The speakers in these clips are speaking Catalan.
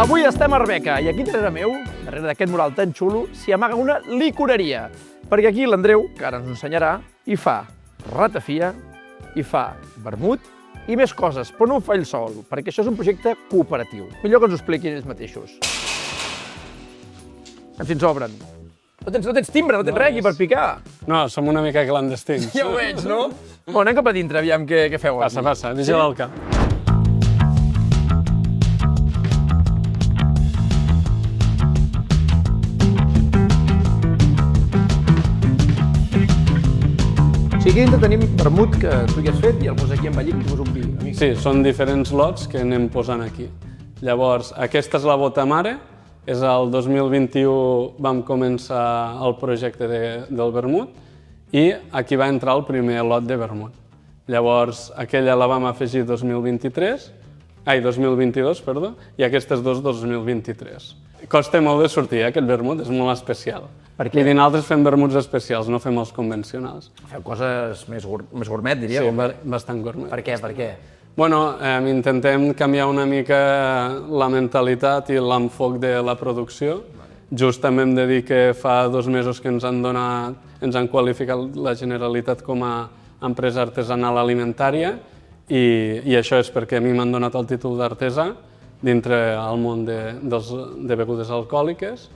Avui estem a Arbeca i aquí darrere meu, darrere d'aquest mural tan xulo, s'hi amaga una licoreria. Perquè aquí l'Andreu, que ara ens ho ensenyarà, hi fa ratafia, hi fa vermut i més coses, però no ho fa ell sol, perquè això és un projecte cooperatiu. Millor que ens ho expliquin ells mateixos. Si ens obren. No tens timbre, no tens res aquí per picar. No, som una mica clandestins. Ja ho veig, no? Bueno, anem cap a dintre, aviam què feu aquí. Passa, vigila el cap. O sigui, aquí dintre tenim vermut que tu ja has fet i el poses aquí envellit i poses un vi. Amic. Sí, són diferents lots que anem posant aquí. Llavors, aquesta és la bota mare, és el 2021 vam començar el projecte del vermut i aquí va entrar el primer lot de vermut. Llavors, aquella la vam afegir 2022, i aquestes dues 2023. Costa molt de sortir, aquest vermut, és molt especial. Per què? I nosaltres fem vermuts especials, no fem els convencionals. Feu coses més gourmet, diríeu? Sí, bastant gourmet. Per què? Per què? Bueno, intentem canviar una mica la mentalitat i l'enfoc de la producció. Justament hem de dir que fa 2 mesos que ens han qualificat la Generalitat com a empresa artesanal alimentària i això és perquè a mi m'han donat el títol d'artesà dintre el món de begudes alcohòliques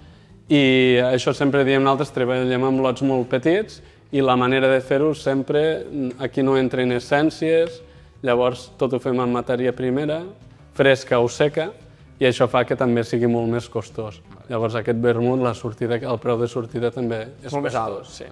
i això sempre diem nosaltres, treballem amb lots molt petits i la manera de fer-ho sempre, aquí no entren essències, llavors tot ho fem en matèria primera, fresca o seca, i això fa que també sigui molt més costós. Llavors aquest vermut, el preu de sortida també és molt més alt. Sí.